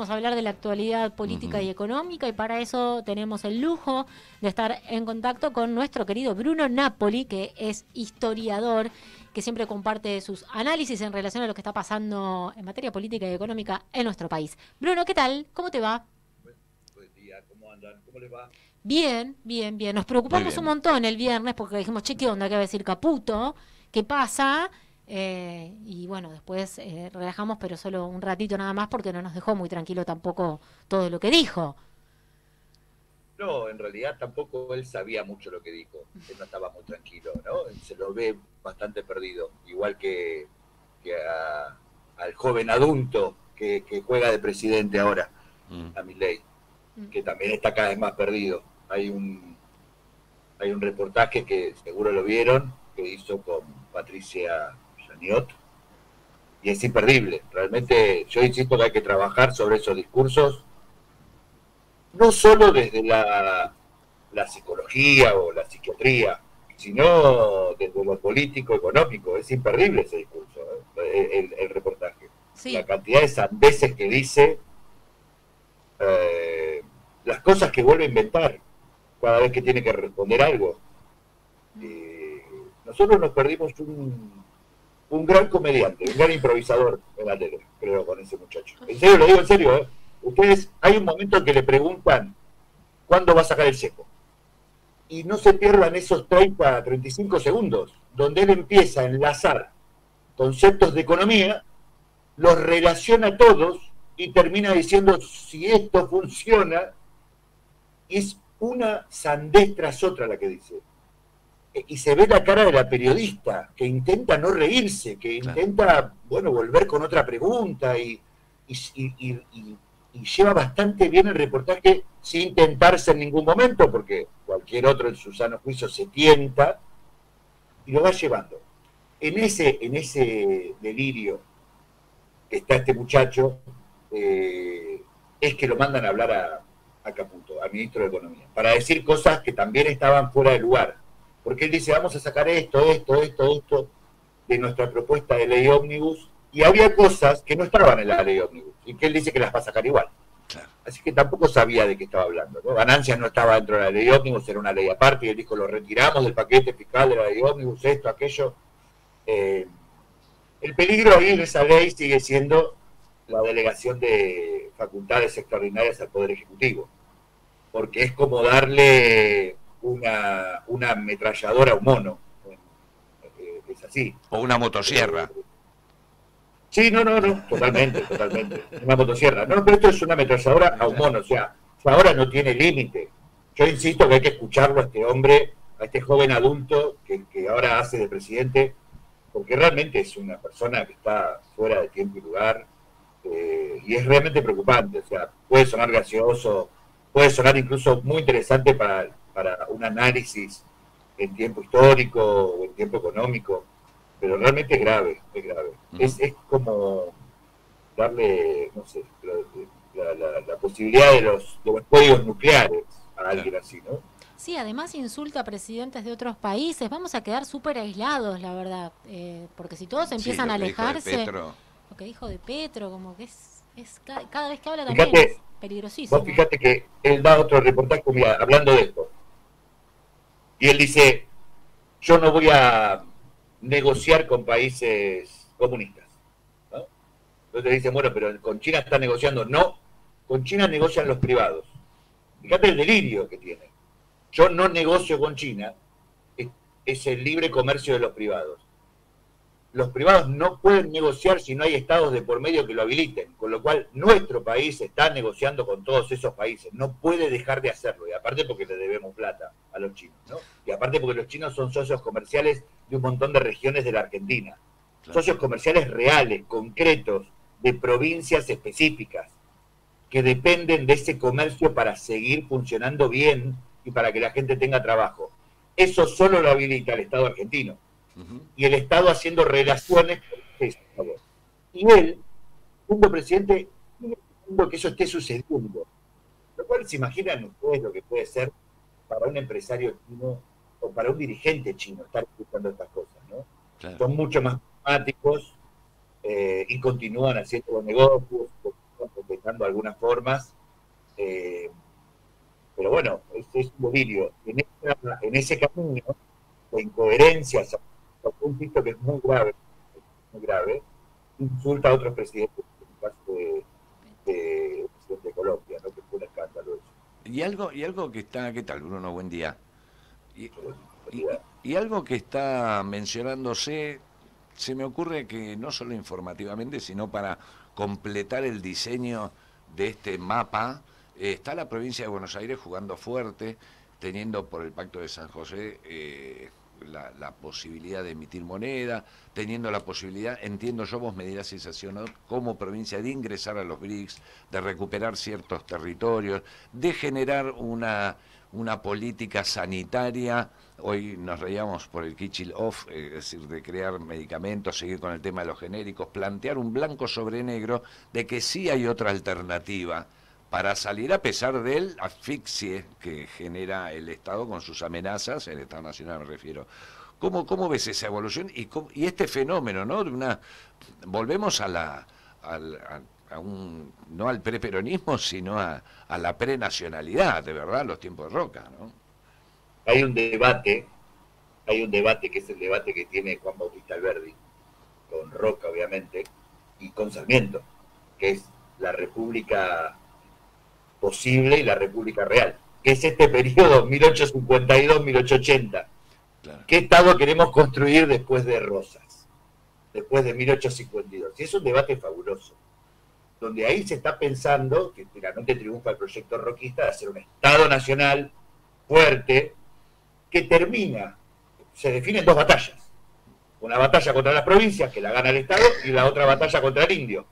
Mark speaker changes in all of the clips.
Speaker 1: vamos a hablar de la actualidad política y económica, y para eso tenemos el lujo de estar en contacto con nuestro querido Bruno Napoli, que es historiador, que siempre comparte sus análisis en relación a lo que está pasando en materia política y económica en nuestro país. Bruno, ¿qué tal? ¿Cómo te va?
Speaker 2: Buen día, ¿cómo andan? ¿Cómo les va?
Speaker 1: Bien, bien, bien. Nos
Speaker 3: Muy
Speaker 1: preocupamos un
Speaker 3: bien.
Speaker 1: montón el viernes porque dijimos, che, ¿qué onda? ¿Qué va a decir Caputo? ¿Qué pasa? Y bueno, después relajamos, pero solo un ratito nada más porque no nos dejó muy tranquilo tampoco todo lo que dijo.
Speaker 2: No, en realidad tampoco él sabía mucho lo que dijo. Él no estaba muy tranquilo, ¿no? Él se lo ve bastante perdido. Igual que al joven adulto que juega de presidente ahora,
Speaker 3: Mm.
Speaker 2: a Milei,
Speaker 1: Mm.
Speaker 2: que también está cada vez más perdido. Hay un reportaje que seguro lo vieron, que hizo con Patricia Chaniot, y es imperdible. Realmente yo insisto que hay que trabajar sobre esos discursos, no solo desde la psicología o la psiquiatría, sino desde lo político, económico. Es imperdible ese discurso, el reportaje. La
Speaker 1: Sí.
Speaker 2: cantidad de sandeces que dice, eh, las cosas que vuelve a inventar cada vez que tiene que responder algo. Eh, Nosotros nos perdimos un gran comediante, un gran improvisador en la tele, creo, con ese muchacho. En serio, lo digo en serio, ¿eh? Ustedes, hay un momento en que le preguntan cuándo va a sacar el cepo. Y no se pierdan esos 30, 35 segundos, donde él empieza a enlazar conceptos de economía, los relaciona todos y termina diciendo si esto funciona, es una sandez tras otra la que dice. Y se ve la cara de la periodista, que intenta no reírse, que
Speaker 3: Claro.
Speaker 2: intenta, bueno, volver con otra pregunta y, y lleva bastante bien el reportaje sin tentarse en ningún momento, porque cualquier otro en su sano juicio se tienta, y lo va llevando. En ese delirio que está este muchacho, es que lo mandan a hablar a Caputo, al ministro de Economía, para decir cosas que también estaban fuera de lugar. Porque él dice, vamos a sacar esto de nuestra propuesta de ley ómnibus, y había cosas que no estaban en la ley ómnibus, y que él dice que las va a sacar igual.
Speaker 3: Claro.
Speaker 2: Así que tampoco sabía de qué estaba hablando, ¿no? Ganancias no estaba dentro de la ley ómnibus, era una ley aparte, y él dijo, lo retiramos del paquete fiscal de la ley ómnibus, esto, aquello. Eh, el peligro ahí de esa ley sigue siendo la delegación de facultades extraordinarias al Poder Ejecutivo, porque es como darle una ametralladora a un mono. Es así.
Speaker 3: O una motosierra.
Speaker 2: Sí, no, totalmente. Una motosierra. No, pero esto es una ametralladora a un mono, o sea, ahora no tiene límite. Yo insisto que hay que escucharlo a este hombre, a este joven adulto que ahora hace de presidente, porque realmente es una persona que está fuera de tiempo y lugar, y es realmente preocupante. O sea, puede sonar gracioso, puede sonar incluso muy interesante para un análisis en tiempo histórico o en tiempo económico, pero realmente es grave, es grave. Es como darle, no sé, la posibilidad de los códigos nucleares a alguien
Speaker 3: Claro.
Speaker 2: así, ¿no?
Speaker 1: Sí, además insulta a presidentes de otros países. Vamos a quedar súper aislados, la verdad. Porque si todos
Speaker 3: Sí,
Speaker 1: empiezan
Speaker 3: lo
Speaker 1: a
Speaker 3: que dijo de
Speaker 1: alejarse,
Speaker 3: Petro.
Speaker 1: lo que dijo de Petro, como que cada vez que habla también es
Speaker 2: Fíjate, vos
Speaker 1: peligrosísimo.
Speaker 2: fíjate que él da otro reportaje, mira, hablando de esto, y él dice, yo no voy a negociar con países comunistas, ¿no? Entonces dicen, bueno, pero con China está negociando. No, con China negocian los privados. Fíjate el delirio que tiene. Yo no negocio con China, es el libre comercio de los privados. Los privados no pueden negociar si no hay estados de por medio que lo habiliten, con lo cual nuestro país está negociando con todos esos países, no puede dejar de hacerlo, y aparte porque le debemos plata a los chinos, ¿no? Y aparte porque los chinos son socios comerciales de un montón de regiones de la Argentina,
Speaker 3: Claro.
Speaker 2: socios comerciales reales, concretos, de provincias específicas, que dependen de ese comercio para seguir funcionando bien y para que la gente tenga trabajo. Eso solo lo habilita el Estado argentino. Y el Estado haciendo relaciones con eso. Y él, siendo presidente, sigue diciendo que eso esté sucediendo. Lo cual se imaginan ustedes lo que puede ser para un empresario chino o para un dirigente chino estar escuchando estas cosas, ¿no?
Speaker 3: Claro.
Speaker 2: Son mucho más pragmáticos, y continúan haciendo los negocios, continúan buscando algunas formas, pero bueno, es un delirio. En ese camino de incoherencias, un pito que es muy grave, insulta a otros presidentes, en el caso de presidente de Colombia, ¿no? Que fue un escándalo eso.
Speaker 3: Y algo que está, ¿qué tal, Bruno? Buen día. Y, y,
Speaker 2: Realidad.
Speaker 3: y algo que está mencionándose, se me ocurre que no solo informativamente, sino para completar el diseño de este mapa, está la provincia de Buenos Aires jugando fuerte, teniendo por el Pacto de San José la posibilidad de emitir moneda, teniendo la posibilidad, entiendo yo, vos me dirás si es así o no, como provincia de ingresar a los BRICS, de recuperar ciertos territorios, de generar una política sanitaria. Hoy nos reíamos por el Kitchen Off, es decir, de crear medicamentos, seguir con el tema de los genéricos, plantear un blanco sobre negro de que sí hay otra alternativa para salir a pesar del asfixie que genera el Estado con sus amenazas, el Estado Nacional me refiero. ¿Cómo ves esa evolución y este fenómeno, ¿no? Volvemos no al preperonismo, sino a la prenacionalidad, de verdad, los tiempos de Roca, ¿no?
Speaker 2: Hay un debate que es el debate que tiene Juan Bautista Alberdi, con Roca obviamente, y con Sarmiento, que es la república posible y la república real, que es este periodo 1852-1880. Claro. ¿Qué Estado queremos construir después de Rosas? Después de 1852. Y es un debate fabuloso, donde ahí se está pensando, que finalmente triunfa el proyecto roquista, de hacer un Estado nacional fuerte, que se definen dos batallas. Una batalla contra las provincias, que la gana el Estado, y la otra batalla contra el indio,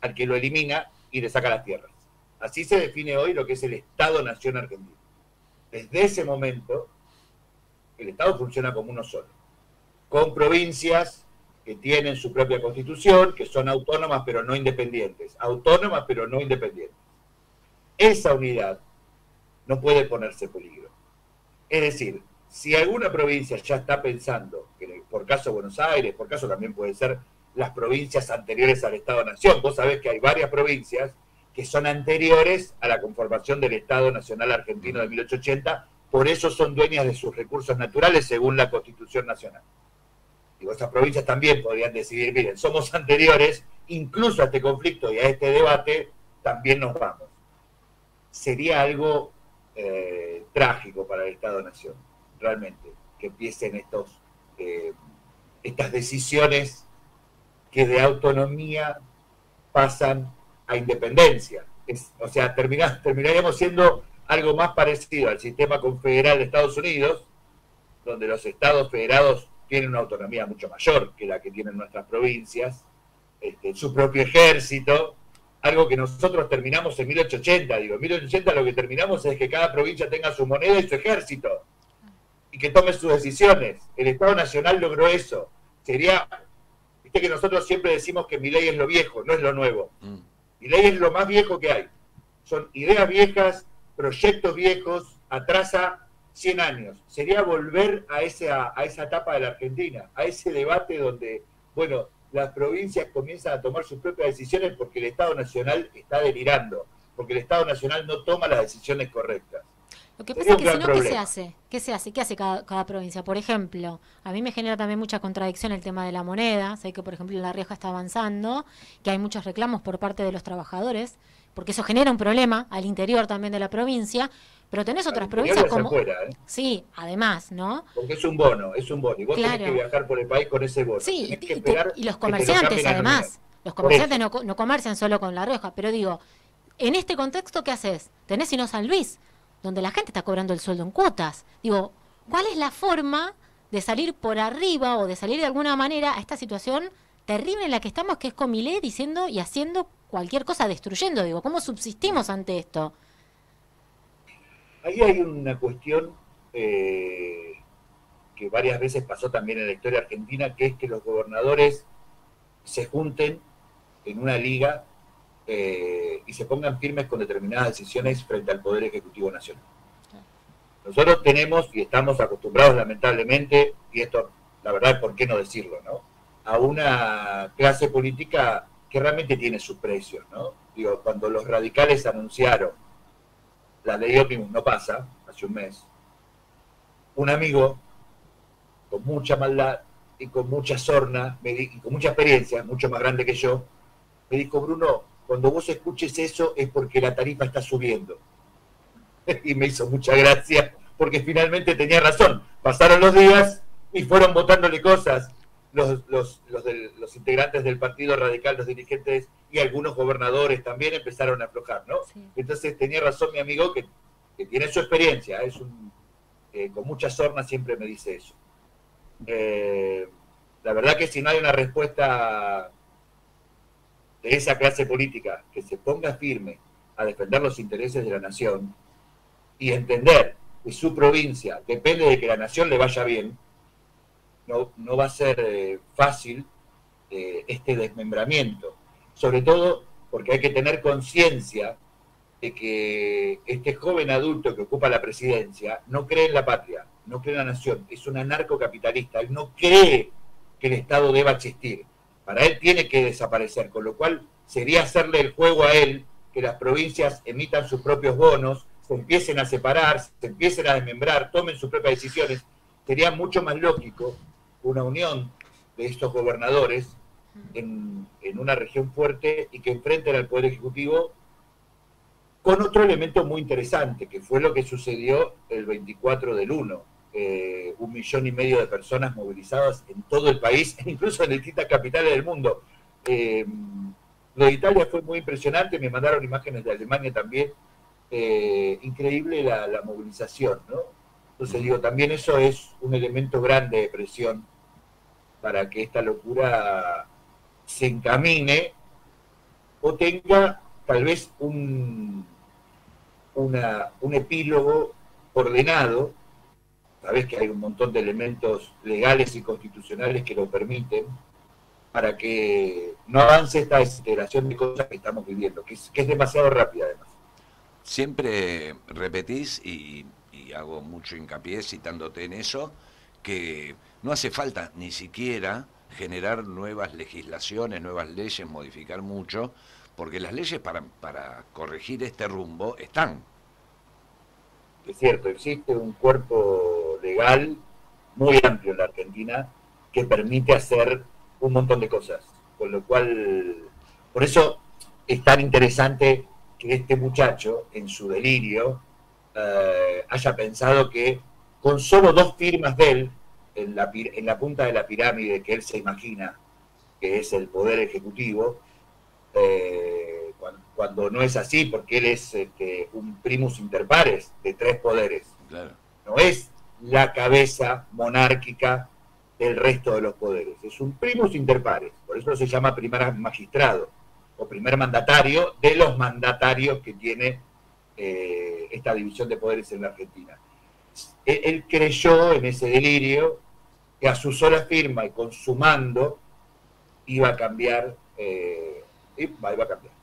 Speaker 2: al que lo elimina y le saca las tierras. Así se define hoy lo que es el Estado-Nación argentino. Desde ese momento, el Estado funciona como uno solo, con provincias que tienen su propia constitución, que son autónomas pero no independientes. Autónomas pero no independientes. Esa unidad no puede ponerse en peligro. Es decir, si alguna provincia ya está pensando, que por caso Buenos Aires, por caso también puede ser las provincias anteriores al Estado-Nación, vos sabés que hay varias provincias que son anteriores a la conformación del Estado Nacional Argentino de 1880, por eso son dueñas de sus recursos naturales según la Constitución Nacional. Y esas provincias también podrían decidir, miren, somos anteriores, incluso a este conflicto y a este debate, también nos vamos. Sería algo trágico para el Estado-Nación, realmente, que empiecen estas decisiones que de autonomía pasan a independencia. O sea, terminaríamos siendo algo más parecido al sistema confederal de Estados Unidos, donde los estados federados tienen una autonomía mucho mayor que la que tienen nuestras provincias, su propio ejército, algo que nosotros terminamos en 1880. Digo, en 1880 lo que terminamos es que cada provincia tenga su moneda y su ejército, y que tome sus decisiones. El Estado Nacional logró eso. Viste que nosotros siempre decimos que Milei es lo viejo, no es lo nuevo. Milei es lo más viejo que hay. Son ideas viejas, proyectos viejos, atrasa 100 años. Sería volver a esa etapa de la Argentina, a ese debate donde, bueno, las provincias comienzan a tomar sus propias decisiones porque el Estado Nacional está delirando, porque el Estado Nacional no toma las decisiones correctas.
Speaker 1: Lo que pasa es que si no, ¿qué se hace? ¿Qué hace cada provincia? Por ejemplo, a mí me genera también mucha contradicción el tema de la moneda. Sé que, por ejemplo, La Rioja está avanzando, que hay muchos reclamos por parte de los trabajadores, porque eso genera un problema al interior también de la provincia, pero tenés otras provincias como...
Speaker 2: Afuera,
Speaker 1: Sí, además, ¿no?
Speaker 2: Porque es un bono, y vos tenés que viajar por el país con ese bono.
Speaker 1: Sí, y los comerciantes además, los comerciantes no comercian solo con La Rioja, pero digo, en este contexto, ¿qué haces? Tenés Sino San Luis, donde la gente está cobrando el sueldo en cuotas. Digo, ¿cuál es la forma de salir por arriba o de salir de alguna manera a esta situación terrible en la que estamos, que es con Milei diciendo y haciendo cualquier cosa, destruyendo? Digo, ¿cómo subsistimos ante esto?
Speaker 2: Ahí hay una cuestión que varias veces pasó también en la historia argentina, que es que los gobernadores se junten en una liga y se pongan firmes con determinadas decisiones frente al Poder Ejecutivo Nacional. Nosotros tenemos y estamos acostumbrados lamentablemente, y esto la verdad es por qué no decirlo, ¿no?, a una clase política que realmente tiene sus precios, ¿no? Digo, cuando los radicales anunciaron la ley ómnibus no pasa, hace un mes, un amigo con mucha maldad y con mucha sorna y con mucha experiencia, mucho más grande que yo, me dijo: Bruno, cuando vos escuches eso es porque la tarifa está subiendo. Y me hizo mucha gracia, porque finalmente tenía razón. Pasaron los días y fueron votándole cosas los integrantes del Partido Radical, los dirigentes y algunos gobernadores también empezaron a aflojar, ¿no? Sí. Entonces tenía razón mi amigo, que tiene su experiencia, con mucha sorna siempre me dice eso. La verdad que si no hay una respuesta de esa clase política que se ponga firme a defender los intereses de la nación y entender que su provincia depende de que la nación le vaya bien, no va a ser fácil este desmembramiento. Sobre todo porque hay que tener conciencia de que este joven adulto que ocupa la presidencia no cree en la patria, no cree en la nación, es un anarcocapitalista, él no cree que el Estado deba existir. Para él tiene que desaparecer, con lo cual sería hacerle el juego a él que las provincias emitan sus propios bonos, se empiecen a separar, se empiecen a desmembrar, tomen sus propias decisiones. Sería mucho más lógico una unión de estos gobernadores en una región fuerte y que enfrenten al Poder Ejecutivo con otro elemento muy interesante, que fue lo que sucedió el 24 del 1. 1,5 millones de personas movilizadas en todo el país, incluso en distintas capitales del mundo. Lo de Italia fue muy impresionante, me mandaron imágenes de Alemania también. Increíble la movilización, ¿no? Entonces digo, también eso es un elemento grande de presión para que esta locura se encamine o tenga tal vez un epílogo ordenado. Sabés que hay un montón de elementos legales y constitucionales que lo permiten, para que no avance esta desintegración de cosas que estamos viviendo, que es demasiado rápida además.
Speaker 3: Siempre repetís, y hago mucho hincapié citándote en eso, que no hace falta ni siquiera generar nuevas legislaciones, nuevas leyes, modificar mucho, porque las leyes para corregir este rumbo están.
Speaker 2: Es cierto, existe un cuerpo legal muy amplio en la Argentina que permite hacer un montón de cosas, con lo cual, por eso es tan interesante que este muchacho, en su delirio, haya pensado que con solo 2 firmas de él, en la punta de la pirámide que él se imagina que es el Poder Ejecutivo, cuando no es así, porque él es un primus inter pares de 3 poderes. Claro. No es la cabeza monárquica del resto de los poderes, es un primus inter pares, por eso se llama primer magistrado, o primer mandatario de los mandatarios que tiene esta división de poderes en la Argentina. Él creyó en ese delirio que a su sola firma y con su mando iba a cambiar,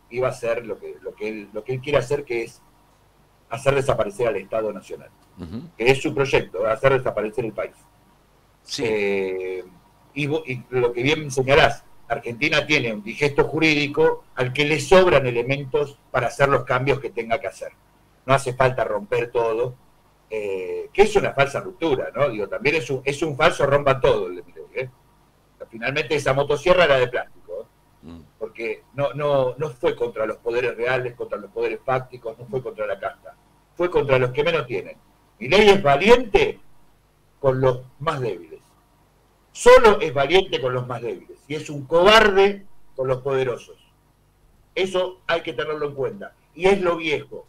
Speaker 2: iba a hacer lo que él quiere hacer, que es hacer desaparecer al Estado Nacional, que es su proyecto, hacer desaparecer el país. Sí. Y lo que bien señalás, Argentina tiene un digesto jurídico al que le sobran elementos para hacer los cambios que tenga que hacer. No hace falta romper todo, que es una falsa ruptura, ¿no? Digo, también es un falso rompa todo el de Milei, ¿eh? Finalmente esa motosierra era de plástico, ¿eh? Porque no fue contra los poderes reales, contra los poderes fácticos, no fue contra la casta, fue contra los que menos tienen. Milei es valiente con los más débiles, solo es valiente con los más débiles, y es un cobarde con los poderosos. Eso hay que tenerlo en cuenta, y es lo viejo,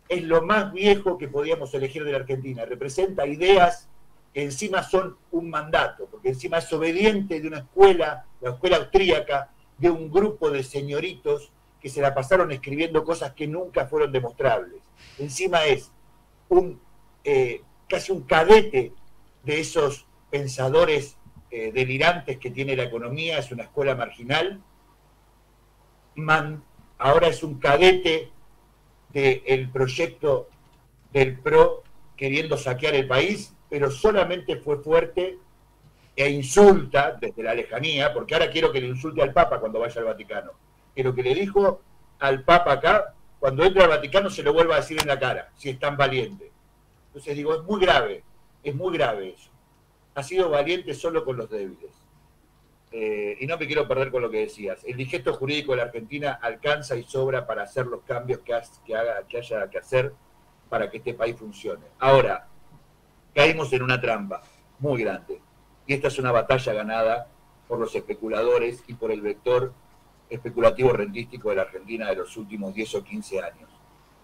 Speaker 2: es lo más viejo que podíamos elegir de la Argentina, representa ideas que encima son un mandato, porque encima es obediente de una escuela, la escuela austríaca, de un grupo de señoritos que se la pasaron escribiendo cosas que nunca fueron demostrables. Encima es casi un cadete de esos pensadores delirantes que tiene la economía, es una escuela marginal. Ahora es un cadete del proyecto del PRO queriendo saquear el país, pero solamente fue fuerte e insulta desde la lejanía, porque ahora quiero que le insulte al Papa cuando vaya al Vaticano. Que lo que le dijo al Papa acá, cuando entre al Vaticano se lo vuelva a decir en la cara, si es tan valiente. Entonces digo, es muy grave eso. Ha sido valiente solo con los débiles. Y no me quiero perder con lo que decías. El digesto jurídico de la Argentina alcanza y sobra para hacer los cambios que haya que hacer para que este país funcione. Ahora, caímos en una trampa muy grande. Y esta es una batalla ganada por los especuladores y por el vector especulativo rentístico de la Argentina de los últimos 10 o 15 años.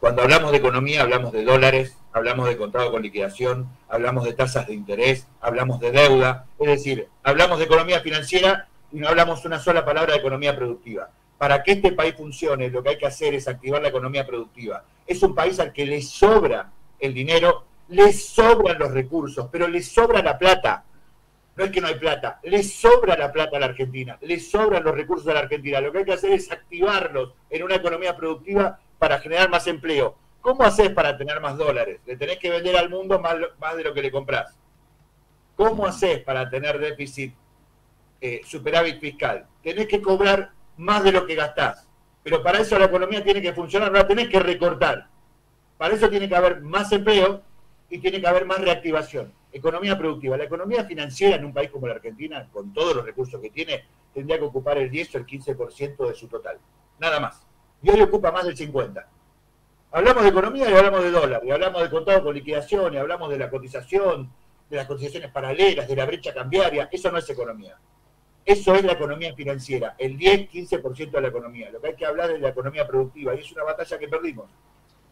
Speaker 2: Cuando hablamos de economía, hablamos de dólares, hablamos de contrato con liquidación, hablamos de tasas de interés, hablamos de deuda, es decir, hablamos de economía financiera y no hablamos una sola palabra de economía productiva. Para que este país funcione, lo que hay que hacer es activar la economía productiva. Es un país al que le sobra el dinero, le sobran los recursos, pero le sobra la plata. No es que no hay plata, le sobra la plata a la Argentina, le sobran los recursos a la Argentina. Lo que hay que hacer es activarlos en una economía productiva para generar más empleo. ¿Cómo haces para tener más dólares? Le tenés que vender al mundo más de lo que le comprás. ¿Cómo haces para tener déficit, superávit fiscal? Tenés que cobrar más de lo que gastás. Pero para eso la economía tiene que funcionar, no la tenés que recortar. Para eso tiene que haber más empleo y tiene que haber más reactivación. Economía productiva. La economía financiera en un país como la Argentina, con todos los recursos que tiene, tendría que ocupar el 10 o el 15% de su total. Nada más. Y hoy ocupa más del 50%. Hablamos de economía y hablamos de dólar, y hablamos de contado con liquidación, y hablamos de la cotización, de las cotizaciones paralelas, de la brecha cambiaria. Eso no es economía. Eso es la economía financiera, el 10-15% de la economía. Lo que hay que hablar es de la economía productiva, y es una batalla que perdimos,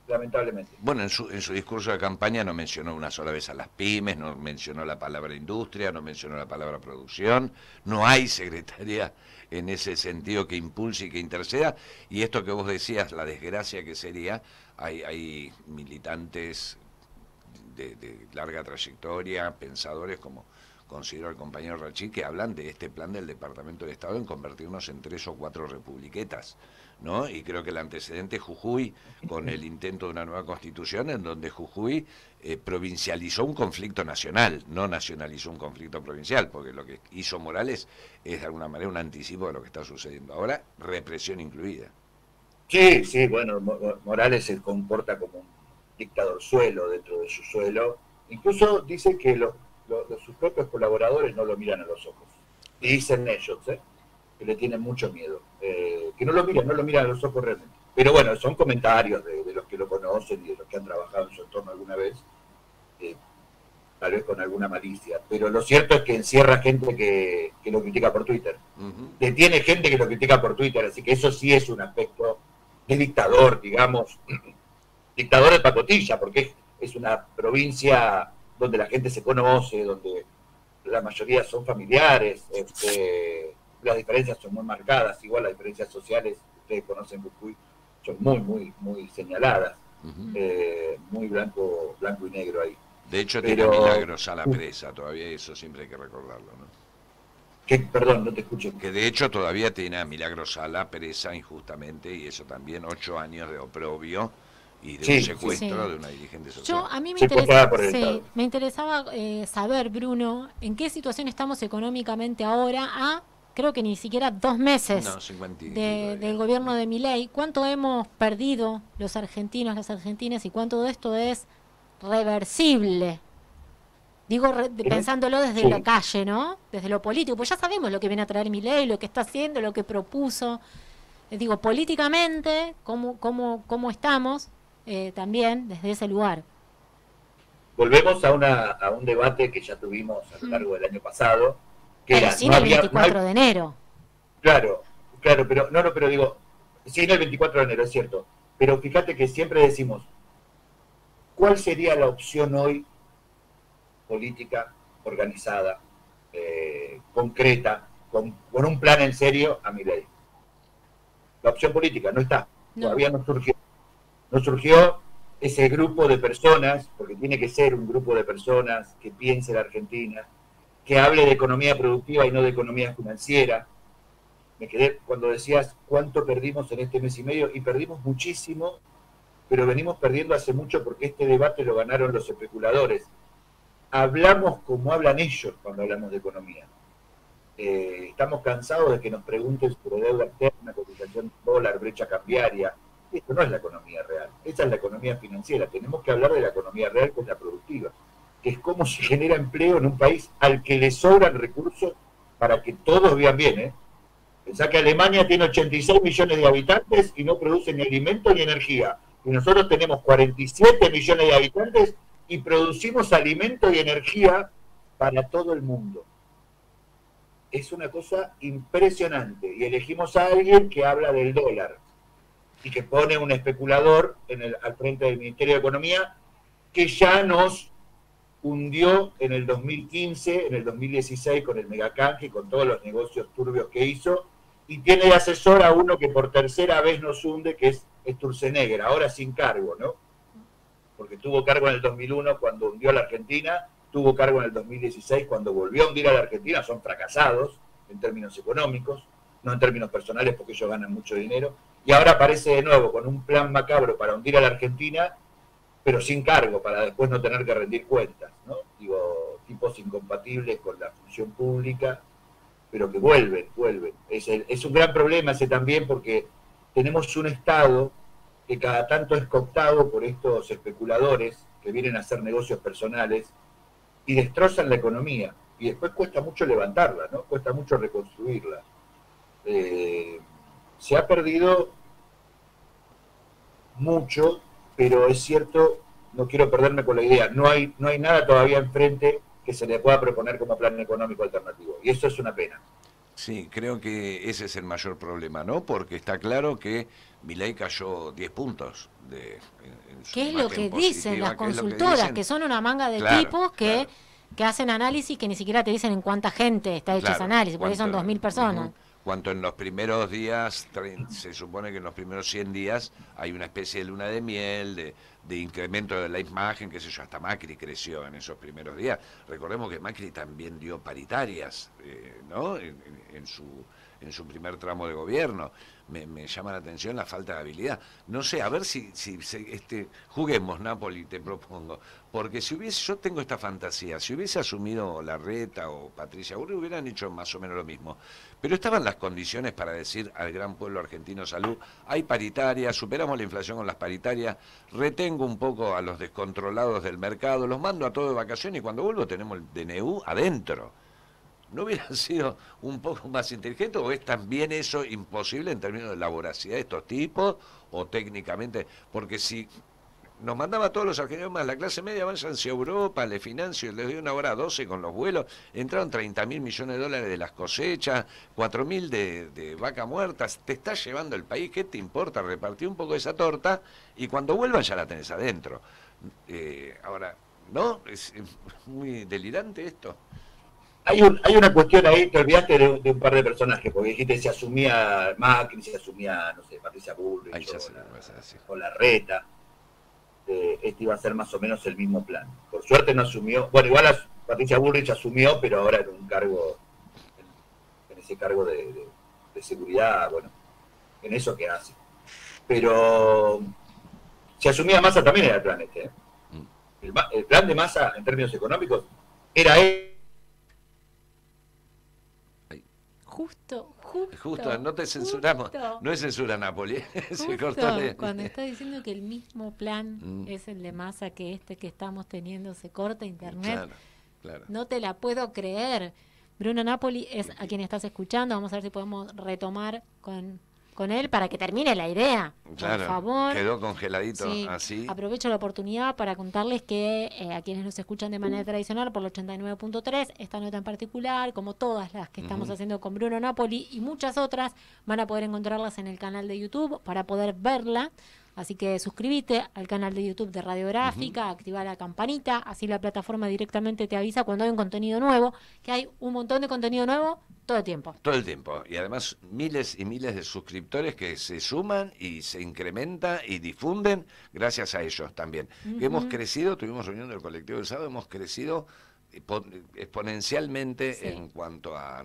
Speaker 2: lamentablemente.
Speaker 3: Bueno, en su discurso de campaña no mencionó una sola vez a las pymes, no mencionó la palabra industria, no mencionó la palabra producción, no hay secretaria en ese sentido que impulse y que interceda, y esto que vos decías, la desgracia que sería, hay militantes de larga trayectoria, pensadores como considero el compañero Rachid, que hablan de este plan del Departamento del Estado en convertirnos en 3 o 4 republiquetas, ¿no? Y creo que el antecedente es Jujuy, con el intento de una nueva constitución, en donde Jujuy provincializó un conflicto nacional, no nacionalizó un conflicto provincial, porque lo que hizo Morales es de alguna manera un anticipo de lo que está sucediendo ahora, represión incluida.
Speaker 2: Sí, bueno, Morales se comporta como un dictador suelo dentro de su suelo. Incluso dicen que sus propios colaboradores no lo miran a los ojos. Y dicen ellos, que le tienen mucho miedo. Que no lo miran a los ojos realmente. Pero bueno, son comentarios de los que lo conocen y de los que han trabajado en su entorno alguna vez, tal vez con alguna malicia. Pero lo cierto es que encierra gente que lo critica por Twitter. Detiene gente que lo critica por Twitter, así que eso sí es un aspecto de dictador, digamos, dictador de pacotilla, porque es una provincia donde la gente se conoce, donde la mayoría son familiares, las diferencias son muy marcadas, igual las diferencias sociales, ustedes conocen Jujuy, son muy señaladas, muy blanco y negro ahí.
Speaker 3: De hecho, tiene Milagros a la presa, todavía eso siempre hay que recordarlo, ¿no?
Speaker 2: Perdón, no te escucho.
Speaker 3: Que de hecho todavía tiene a Milagros a la presa injustamente, y eso también 8 años de oprobio y de un secuestro de una dirigente social.
Speaker 1: A mí me interesaba saber, Bruno, en qué situación estamos económicamente ahora creo que ni siquiera 2 meses del gobierno de Milei. ¿Cuánto hemos perdido los argentinos, las argentinas, y cuánto de esto es reversible? Digo, pensándolo desde la calle, ¿no? Desde lo político, pues ya sabemos lo que viene a traer Milei, lo que está haciendo, lo que propuso. Digo, políticamente, ¿cómo estamos también desde ese lugar?
Speaker 2: Volvemos a un debate que ya tuvimos a lo largo del año pasado, que
Speaker 1: pero
Speaker 2: era,
Speaker 1: sí, el 24 de enero.
Speaker 2: Claro, pero digo, sí, no el 24 de enero, es cierto, pero fíjate que siempre decimos, ¿cuál sería la opción hoy política, organizada, concreta, con un plan en serio a Milei? La opción política no está, todavía no surgió. No surgió ese grupo de personas, porque tiene que ser un grupo de personas que piense la Argentina, que hable de economía productiva y no de economía financiera. Me quedé cuando decías cuánto perdimos en este mes y medio, y perdimos muchísimo, pero venimos perdiendo hace mucho porque este debate lo ganaron los especuladores. Hablamos como hablan ellos cuando hablamos de economía. Estamos cansados de que nos pregunten sobre deuda externa, cotización dólar, brecha cambiaria. Esto no es la economía real, esa es la economía financiera. Tenemos que hablar de la economía real, que es la productiva, que es cómo se genera empleo en un país al que le sobran recursos para que todos vivan bien, ¿eh? Pensá que Alemania tiene 86 millones de habitantes y no produce ni alimento ni energía. Y nosotros tenemos 47 millones de habitantes y producimos alimento y energía para todo el mundo. Es una cosa impresionante. Y elegimos a alguien que habla del dólar y que pone un especulador al frente del Ministerio de Economía, que ya nos hundió en el 2015, en el 2016 con el megacanje y con todos los negocios turbios que hizo, y tiene de asesor a uno que por tercera vez nos hunde, que es Sturzenegger, ahora sin cargo, ¿no? Porque tuvo cargo en el 2001 cuando hundió a la Argentina, tuvo cargo en el 2016 cuando volvió a hundir a la Argentina. Son fracasados en términos económicos, no en términos personales porque ellos ganan mucho dinero, y ahora aparece de nuevo con un plan macabro para hundir a la Argentina, pero sin cargo, para después no tener que rendir cuentas, ¿no? Digo, tipos incompatibles con la función pública, pero que vuelven. Es un gran problema ese también, porque tenemos un Estado que cada tanto es cooptado por estos especuladores que vienen a hacer negocios personales y destrozan la economía, y después cuesta mucho levantarla, ¿no? Cuesta mucho reconstruirla. Se ha perdido mucho, pero es cierto, no quiero perderme con la idea, no hay nada todavía enfrente que se le pueda proponer como plan económico alternativo, y eso es una pena.
Speaker 3: Sí, creo que ese es el mayor problema, ¿no? Porque está claro que Milei cayó 10 puntos
Speaker 1: ¿Qué es lo que dicen las consultoras? Que son una manga de tipos que hacen análisis que ni siquiera te dicen en cuánta gente está hecho ese análisis, porque son 2.000 personas.
Speaker 3: Cuanto en los primeros días, se supone que en los primeros 100 días hay una especie de luna de miel, de incremento de la imagen, qué sé yo, hasta Macri creció en esos primeros días. Recordemos que Macri también dio paritarias, ¿no? En su primer tramo de gobierno. Me llama la atención la falta de habilidad. No sé, a ver si juguemos, Napoli, te propongo. Porque yo tengo esta fantasía, si hubiese asumido Larreta o Patricia Bullrich, hubieran hecho más o menos lo mismo. Pero estaban las condiciones para decir al gran pueblo argentino: salud, hay paritarias, superamos la inflación con las paritarias, retengo un poco a los descontrolados del mercado, los mando a todos de vacaciones y cuando vuelvo tenemos el DNU adentro. ¿No hubiera sido un poco más inteligente, o es también eso imposible en términos de la voracidad de estos tipos, o técnicamente? Porque si nos mandaba a todos los argentinos más la clase media, váyanse a Europa, le financio, les doy una hora 12 con los vuelos, entraron 30.000 millones de dólares de las cosechas, 4.000 de vaca muertas, te está llevando el país, ¿qué te importa? Repartir un poco de esa torta y cuando vuelvan ya la tenés adentro. Ahora, ¿no? Es muy delirante esto.
Speaker 2: Hay una cuestión ahí, te olvidaste de un par de personajes, porque dijiste se asumía Macri, se asumía, no sé, Patricia Bullrich o Larreta. Este iba a ser más o menos el mismo plan. Por suerte no asumió, bueno, igual Patricia Bullrich asumió, pero ahora en un cargo, en ese cargo de seguridad, bueno, en eso que hace. Pero si asumía Massa también era el plan este, ¿eh? El plan de Massa en términos económicos era
Speaker 1: Justo,
Speaker 3: no te censuramos, no es censura Napoli, se cortó
Speaker 1: cuando está diciendo que el mismo plan es el de Massa que que estamos teniendo, se corta internet, claro. No te la puedo creer. Bruno Napoli es a quien estás escuchando, vamos a ver si podemos retomar con él para que termine la idea,
Speaker 3: claro, por favor. Quedó congeladito, sí, así.
Speaker 1: Aprovecho la oportunidad para contarles que a quienes nos escuchan de manera tradicional por el 89.3, esta nota en particular, como todas las que estamos haciendo con Bruno Napoli y muchas otras, van a poder encontrarlas en el canal de YouTube para poder verla. Así que suscríbete al canal de YouTube de Radiográfica, activa la campanita, así la plataforma directamente te avisa cuando hay un contenido nuevo, que hay un montón de contenido nuevo todo el tiempo.
Speaker 3: Todo el tiempo. Y además miles y miles de suscriptores que se suman y se incrementa y difunden gracias a ellos también. Hemos crecido, tuvimos reunión del colectivo del sábado, hemos crecido exponencialmente en cuanto a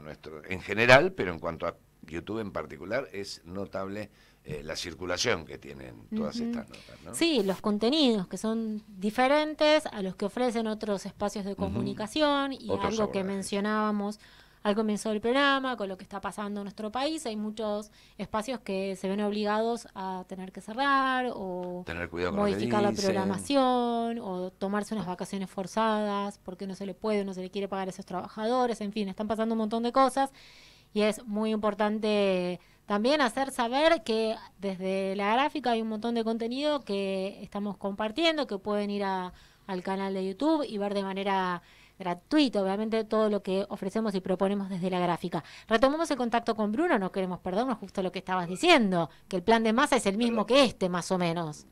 Speaker 3: en general, pero en cuanto a YouTube en particular, es notable la circulación que tienen todas estas notas, ¿no?
Speaker 1: Sí, los contenidos que son diferentes a los que ofrecen otros espacios de comunicación y algo que mencionábamos al comienzo del programa, con lo que está pasando en nuestro país. Hay muchos espacios que se ven obligados a tener que cerrar o
Speaker 3: tener cuidado con lo que
Speaker 1: modificar la
Speaker 3: dicen.
Speaker 1: programación o tomarse unas vacaciones forzadas porque no se le puede, no se le quiere pagar a esos trabajadores. En fin, están pasando un montón de cosas y es muy importante también hacer saber que desde la gráfica hay un montón de contenido que estamos compartiendo, que pueden ir al canal de YouTube y ver de manera gratuita, obviamente, todo lo que ofrecemos y proponemos desde la gráfica. Retomamos el contacto con Bruno, no queremos perdernos justo lo que estabas diciendo, que el plan de Massa es el mismo que este, más o menos.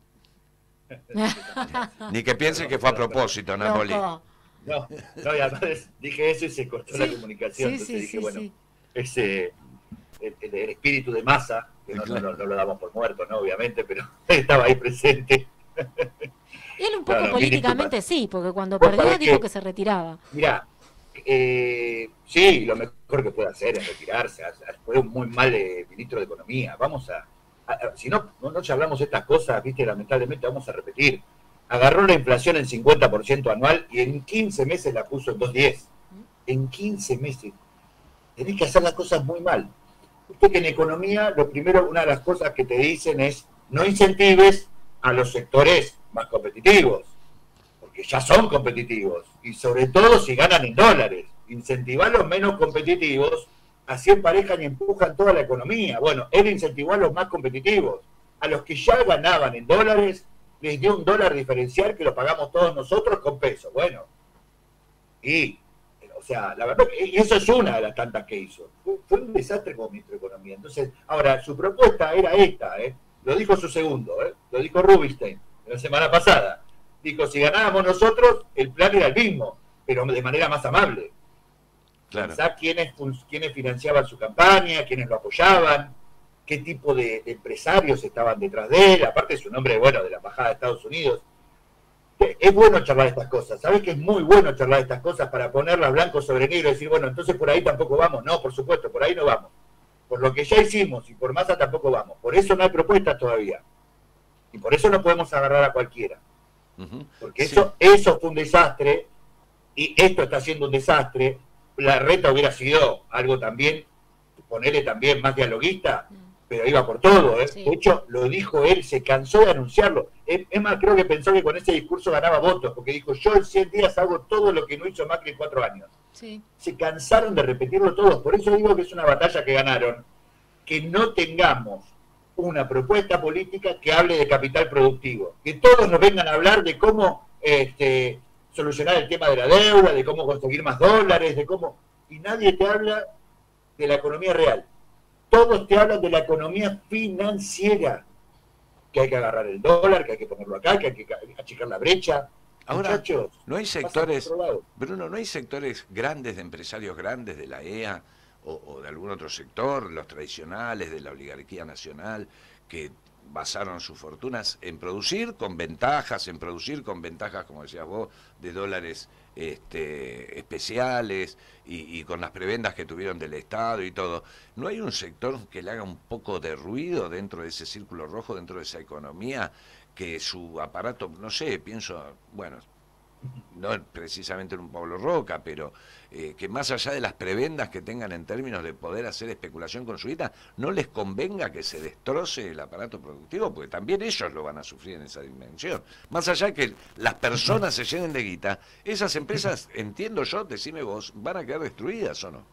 Speaker 3: Ni que piense que fue a propósito, Napoli.
Speaker 1: Loco.
Speaker 2: No, y además dije eso y se cortó la comunicación.
Speaker 1: Sí,
Speaker 2: Entonces
Speaker 1: sí,
Speaker 2: dije,
Speaker 1: sí,
Speaker 2: bueno,
Speaker 1: sí.
Speaker 2: ese el espíritu de Massa, que no,
Speaker 3: Claro.
Speaker 2: no lo damos por muerto, ¿no? Obviamente, pero estaba ahí presente.
Speaker 1: Él un poco
Speaker 2: No,
Speaker 1: políticamente sí, porque cuando
Speaker 2: Vos
Speaker 1: perdió
Speaker 2: sabés
Speaker 1: dijo
Speaker 2: que-
Speaker 1: que se retiraba.
Speaker 2: Mirá, sí, lo mejor que puede hacer es retirarse. Fue un muy mal ministro de Economía. Vamos si no charlamos estas cosas, viste, lamentablemente vamos a repetir. Agarró la inflación en 50% anual y en 15 meses la puso en 2,10. En 15 meses. Tenés que hacer las cosas muy mal. Viste que en economía, lo primero, una de las cosas que te dicen es no incentives a los sectores más competitivos, porque ya son competitivos, y sobre todo si ganan en dólares. Incentivar a los menos competitivos, así emparejan y empujan toda la economía. Bueno, él incentivó a los más competitivos. A los que ya ganaban en dólares, les dio un dólar diferencial que lo pagamos todos nosotros con pesos. Bueno, o sea, la verdad, y eso es una de las tantas que hizo. Fue un desastre como ministro de Economía. Entonces, ahora, su propuesta era esta, lo dijo su segundo, lo dijo Rubinstein la semana pasada. Dijo, si ganábamos nosotros, el plan era el mismo, pero de manera más amable.
Speaker 3: Claro.
Speaker 2: Pensá quiénes financiaban su campaña, quiénes lo apoyaban, qué tipo de empresarios estaban detrás de él, aparte su nombre, bueno, de la Embajada de Estados Unidos. Es bueno charlar estas cosas, ¿sabes que es muy bueno charlar estas cosas para ponerlas blanco sobre negro y decir, bueno, entonces por ahí tampoco vamos? No, por supuesto, por ahí no vamos. Por lo que ya hicimos y por Massa tampoco vamos. Por eso no hay propuestas todavía. Y por eso no podemos agarrar a cualquiera. Porque
Speaker 3: Sí.
Speaker 2: eso fue un desastre y esto está siendo un desastre. La reta hubiera sido algo también, ponerle también más dialoguista, pero iba por todo, ¿eh?
Speaker 1: Sí.
Speaker 2: De hecho, lo dijo él, se cansó de anunciarlo. Es más, creo que pensó que con ese discurso ganaba votos, porque dijo, yo en 100 días hago todo lo que no hizo Macri en 4 años.
Speaker 1: Sí.
Speaker 2: Se cansaron de repetirlo todos, por eso digo que es una batalla que ganaron, que no tengamos una propuesta política que hable de capital productivo, que todos nos vengan a hablar de cómo solucionar el tema de la deuda, de cómo conseguir más dólares, de cómo... Y nadie te habla de la economía real. Todos te hablan de la economía financiera, que hay que agarrar el dólar, que hay que ponerlo acá, que hay que achicar la brecha.
Speaker 3: Ahora,
Speaker 2: Muchachos,
Speaker 3: no hay
Speaker 2: pasan
Speaker 3: sectores,
Speaker 2: por otro lado.
Speaker 3: Bruno, no hay sectores grandes de empresarios grandes de la EA o de algún otro sector, los tradicionales de la oligarquía nacional, que basaron sus fortunas en producir con ventajas, como decías vos, de dólares especiales y con las prebendas que tuvieron del Estado y todo. ¿No hay un sector que le haga un poco de ruido dentro de ese círculo rojo, dentro de esa economía, que su aparato, no sé, pienso, bueno, no precisamente en un Pablo Roca, pero que más allá de las prebendas que tengan en términos de poder hacer especulación con su guita, no les convenga que se destroce el aparato productivo, porque también ellos lo van a sufrir en esa dimensión. Más allá de que las personas se llenen de guita, esas empresas, entiendo yo, decime vos, van a quedar destruidas o no.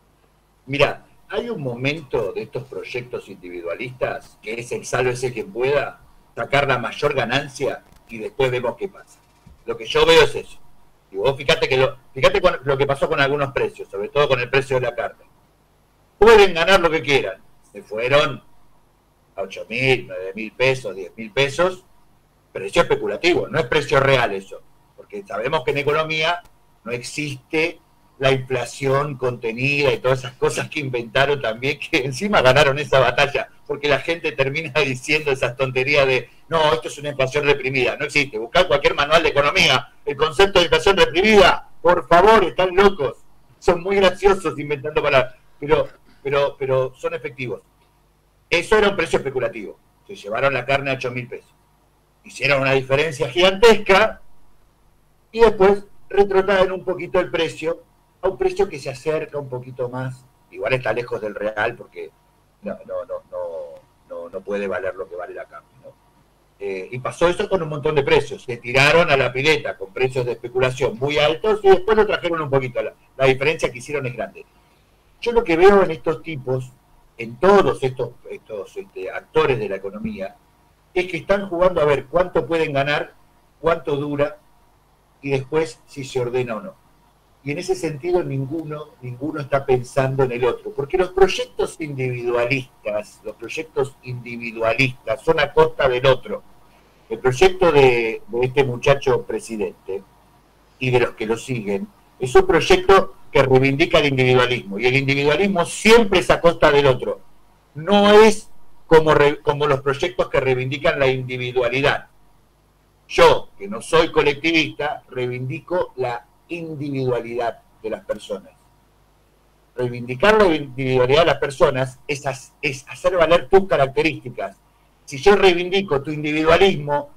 Speaker 2: Mira, hay un momento de estos proyectos individualistas que es el sálvese quien pueda, sacar la mayor ganancia y después vemos qué pasa. Lo que yo veo es eso. Y vos fíjate con lo que pasó con algunos precios, sobre todo con el precio de la carne. Pueden ganar lo que quieran. Se fueron a 8.000, 9.000 pesos, 10.000 pesos. Precio especulativo, no es precio real eso. Porque sabemos que en economía no existe la inflación contenida y todas esas cosas que inventaron también, que encima ganaron esa batalla, porque la gente termina diciendo esas tonterías de, no, esto es una inflación reprimida. No existe. Buscar cualquier manual de economía, el concepto de inflación reprimida, por favor, están locos. Son muy graciosos inventando palabras, pero son efectivos. Eso era un precio especulativo. Se llevaron la carne a 8.000 pesos. Hicieron una diferencia gigantesca y después retrotraen un poquito el precio a un precio que se acerca un poquito más Igual está lejos del real porque no puede valer lo que vale la cambio, ¿no? Y pasó eso con un montón de precios. Se tiraron a la pileta con precios de especulación muy altos y después lo trajeron un poquito. La diferencia que hicieron es grande. Yo lo que veo en estos tipos, en todos estos actores de la economía, es que están jugando a ver cuánto pueden ganar, cuánto dura y después si se ordena o no. Y en ese sentido ninguno está pensando en el otro, porque los proyectos individualistas son a costa del otro. El proyecto de este muchacho presidente y de los que lo siguen es un proyecto que reivindica el individualismo, y el individualismo siempre es a costa del otro. No es como los proyectos que reivindican la individualidad. Yo, que no soy colectivista, reivindico la individualidad de las personas. Reivindicar la individualidad de las personas es hacer valer tus características. Si yo reivindico tu individualismo,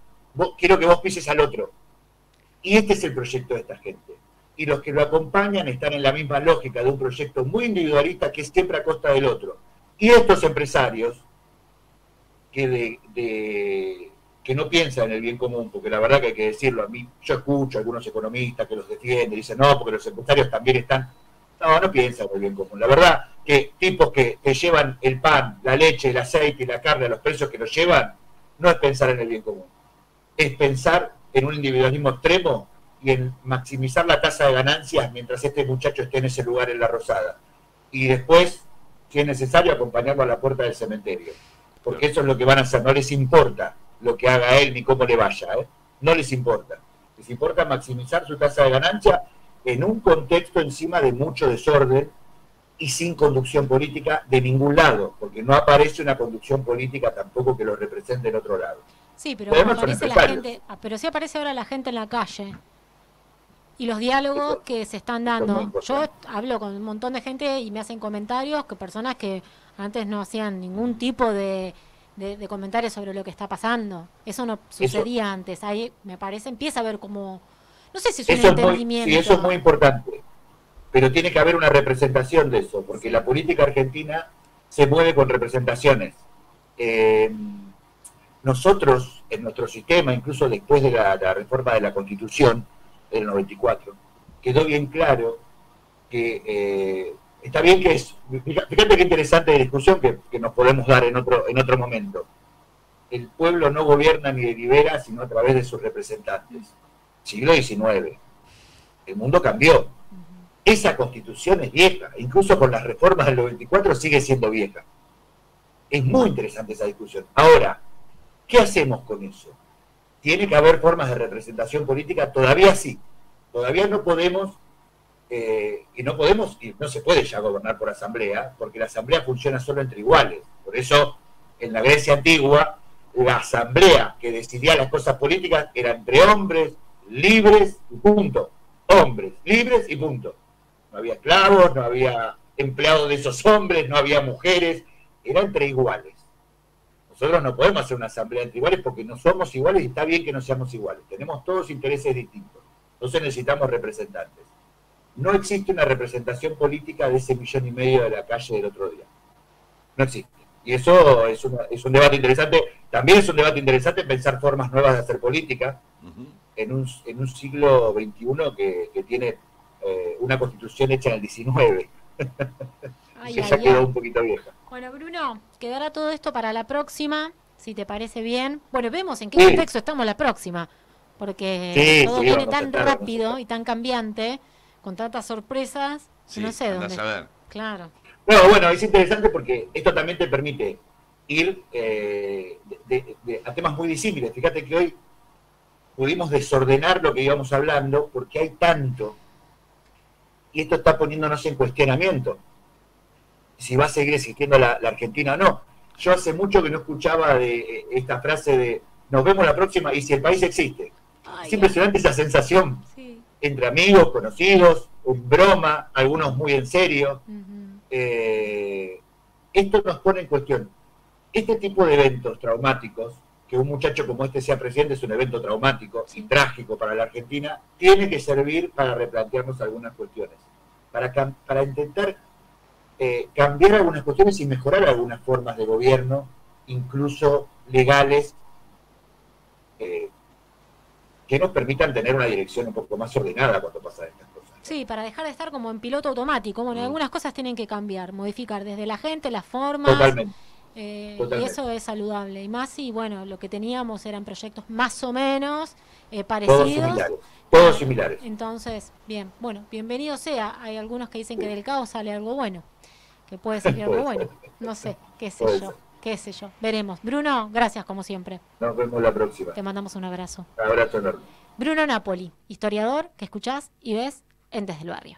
Speaker 2: quiero que vos pises al otro. Y este es el proyecto de esta gente. Y los que lo acompañan están en la misma lógica de un proyecto muy individualista que es siempre a costa del otro. Y estos empresarios que no piensan en el bien común, porque la verdad que hay que decirlo, a mí, yo escucho a algunos economistas que los defienden, dicen, no, porque los empresarios también están... No piensan en el bien común. La verdad que tipos que te llevan el pan, la leche, el aceite y la carne a los precios que los llevan, no es pensar en el bien común. Es pensar en un individualismo extremo y en maximizar la tasa de ganancias mientras este muchacho esté en ese lugar en la Rosada. Y después, si es necesario, acompañarlo a la puerta del cementerio. Porque eso es lo que van a hacer, no les importa lo que haga él ni cómo le vaya, no les importa. Les importa maximizar su tasa de ganancia en un contexto encima de mucho desorden y sin conducción política de ningún lado, porque no aparece una conducción política tampoco que lo represente en otro lado.
Speaker 1: Sí, pero aparece la gente, pero sí aparece ahora la gente en la calle y los diálogos que se están dando. Yo hablo con un montón de gente y me hacen comentarios que personas que antes no hacían ningún tipo de comentarios sobre lo que está pasando. Eso no sucedía antes. Ahí me parece, empieza a haber como, no sé si es un entendimiento.
Speaker 2: Sí, eso es muy importante. Pero tiene que haber una representación de eso, porque la política argentina se mueve con representaciones. Nosotros, en nuestro sistema, incluso después de la reforma de la Constitución del 94, quedó bien claro que está bien que es... Fíjate qué interesante discusión que nos podemos dar en otro momento. El pueblo no gobierna ni delibera, sino a través de sus representantes. Siglo XIX. El mundo cambió. Esa constitución es vieja, incluso con las reformas del 94 sigue siendo vieja. Es muy interesante esa discusión. Ahora, ¿qué hacemos con eso? Tiene que haber formas de representación política, todavía sí. Todavía no podemos, y no se puede ya gobernar por asamblea, porque la asamblea funciona solo entre iguales. Por eso, en la Grecia antigua, la asamblea que decidía las cosas políticas era entre hombres libres y punto. Hombres libres y punto. No había esclavos, no había empleados de esos hombres, no había mujeres, era entre iguales. Nosotros no podemos hacer una asamblea entre iguales porque no somos iguales y está bien que no seamos iguales. Tenemos todos intereses distintos. Entonces necesitamos representantes. No existe una representación política de ese 1,5 millones de la calle del otro día. No existe. Y eso es un debate interesante. También es un debate interesante pensar formas nuevas de hacer política en un siglo XXI que tiene una constitución hecha en el 19. Que ya quedó un poquito vieja.
Speaker 1: Bueno, Bruno, quedará todo esto para la próxima, si te parece bien. Bueno, vemos en qué contexto estamos la próxima, porque todo viene tan rápido y tan cambiante, con tantas sorpresas, no sé dónde. Claro.
Speaker 2: No, bueno, es interesante porque esto también te permite ir a temas muy disímiles. Fíjate que hoy pudimos desordenar lo que íbamos hablando porque hay tanto, y esto está poniéndonos en cuestionamiento si va a seguir existiendo la Argentina o no. Yo hace mucho que no escuchaba de esta frase de nos vemos la próxima y si el país existe. Es impresionante esa sensación entre amigos, conocidos, en broma, algunos muy en serio. Esto nos pone en cuestión. Este tipo de eventos traumáticos, que un muchacho como este sea presidente es un evento traumático y trágico para la Argentina, tiene que servir para replantearnos algunas cuestiones, para intentar cambiar algunas cuestiones y mejorar algunas formas de gobierno, incluso legales, que nos permitan tener una dirección un poco más ordenada cuando pasan estas cosas.
Speaker 1: Sí, para dejar de estar como en piloto automático. Bueno, algunas cosas tienen que cambiar, modificar desde la gente, las formas.
Speaker 2: Totalmente.
Speaker 1: Y eso es saludable. Y más si, bueno, lo que teníamos eran proyectos más o menos parecidos.
Speaker 2: Todos similares.
Speaker 1: Entonces, bien, bueno, bienvenido sea. Hay algunos que dicen que del caos sale algo bueno, que puede salir algo bueno. No sé, qué sé yo. Veremos. Bruno, gracias como siempre.
Speaker 2: Nos vemos la próxima.
Speaker 1: Te mandamos un abrazo.
Speaker 2: Un abrazo enorme.
Speaker 1: Bruno Napoli, historiador que escuchás y ves en Desde el Barrio.